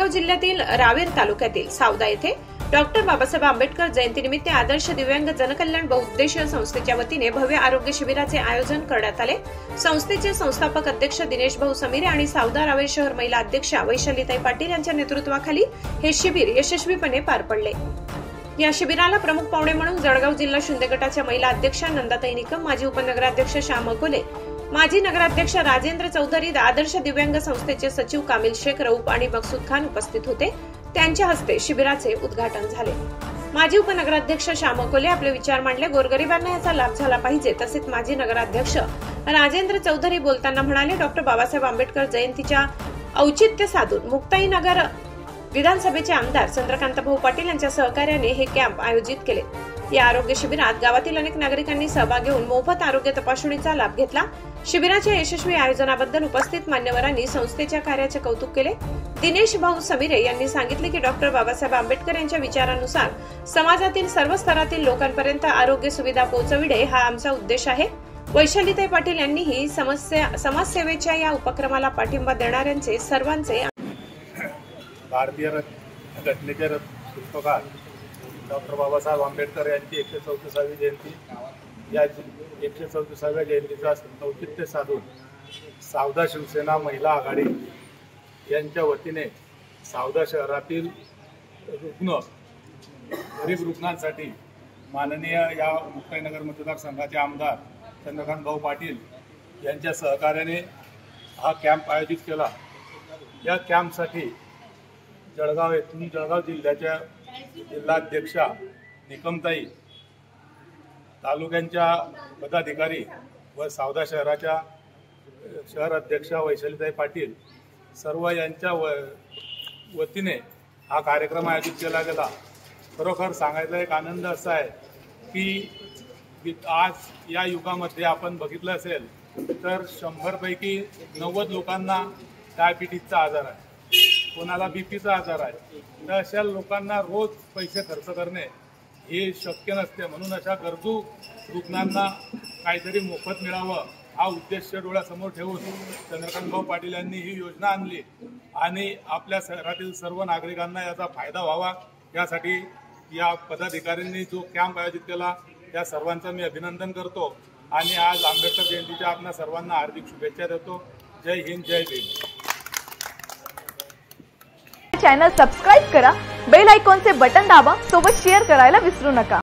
जळगाव जिल्ह्यातील रावेर तालुक्यातील सावदा येथे डॉक्टर बाबासाहेब आंबेडकर जयंतीनिमित्त आदर्श दिव्यांग जनकल्याण बहुउद्देशीय संस्थेच्या वतीने भव्य आरोग्य शिबिराचे आयोजन करण्यात आले। संस्थेचे संस्थापक अध्यक्ष दिनेश भाऊ समिरे आणि सावदा रावेर शहर महिला अध्यक्षा वैशालीताई पाटील यांच्या नेतृत्वाखाली हे शिबिर यशस्वीपणे पार पडले। या शिबिराला प्रमुख पाहुणे म्हणून जळगाव जिल्हा शिंदे गटाच्या महिला अध्यक्षा नंदाताई निकम, माजी उपनगराध्यक्ष श्याम अकोले, माजी नगराध्यक्ष राजेंद्र चौधरी, आदर्श दिव्यांग संस्थेचे सचिव कामिल शेख, रऊफ आणि मकसूद खान उपस्थित होते। त्यांच्या हस्ते शिबिराचे उद्घाटन झाले। माजी उपनगराध्यक्ष श्याम अकोले आपले विचार मांडले। गोरगरिबांना याचा लाभ झाला पाहिजे। तसेच माजी नगराध्यक्ष राजेंद्र चौधरी बोलताना म्हणाले, डॉक्टर बाबासाहेब आंबेडकर जयंतीच्या औचित्य साधून मुक्ताईनगर विधानसभेचे आमदार चंद्रकांत भाऊ पाटील यांच्या सहकार्याने हे कॅम्प आयोजित केले। या आरोग्य शिबिरात गावातील अनेक नागरिकांनी सहभाग घेऊन मोफत आरोग्य तपासणीचा लाभ घेतला। शिबिराच्या यशस्वी आयोजनाबद्दल उपस्थित मान्यवरांनी संस्थेच्या कार्याचे कौतुक केले। दिनेश भाऊ समिरे यांनी सांगितले की डॉक्टर बाबासाहेब आंबेडकर यांच्या विचारानुसार समाजातील सर्व स्तरातील लोकांपर्यंत आरोग्य सुविधा पोहोचविणे हा आमचा उद्देश आहे। वैशालीताई पाटील यांनीही समाजसेवेच्या या उपक्रमाला पाठिंबा देणाऱ्यांचे सर्वांचे भारतीय घटनेचे शिल्पकार डॉक्टर बाबासाहेब आंबेडकर यांची 134वी जयंती, या 134व्या जयंतीचा औचित्य साधून सावदा शिवसेना महिला आघाडी यांच्या वतीने सावदा शहरातील गरीब रुग्णांसाठी माननीय या मुक्ताईनगर मतदारसंघाचे आमदार चंद्रकांत भाऊ पाटील यांच्या सहकार्याने हा कॅम्प आयोजित केला। या कॅम्पसाठी जळगाव येथून जळगाव जिल्ह्याच्या जिल्हाध्यक्षा निकमताई, तालुक्यांच्या पदाधिकारी व सावदा शहराच्या शहर अध्यक्षा वैशालीताई पाटील सर्व यांच्या वतीने हा कार्यक्रम आयोजित केला गेला। खरोखर सांगायचा एक आनंद असा आहे की आज या युगामध्ये आपण बघितलं असेल तर 100 पैकी 90 लोकांना डायबिटीजचा आजार आहे, कोणाला बीपीचा आजार आहे। तर अशा लोकांना रोज पैसे खर्च करणे हे शक्य नसते। म्हणून अशा गरजू रुग्णांना काहीतरी मोफत मिळावं हा उद्देश डोळ्यासमोर ठेवून चंद्रकांत भाऊ पाटील यांनी ही योजना आणली आणि आपल्या शहरातील सर्व नागरिकांना याचा फायदा व्हावा यासाठी या पदाधिकाऱ्यांनी जो कॅम्प आयोजित केला त्या सर्वांचं मी अभिनंदन करतो आणि आज आंबेडकर जयंतीच्या आपल्या सर्वांना हार्दिक शुभेच्छा देतो। जय हिंद, जय भीम। चॅनल सबस्क्राइब करा, बेल आयकॉनचे बटन दाबा, सोबत शेअर करायला विसरू नका।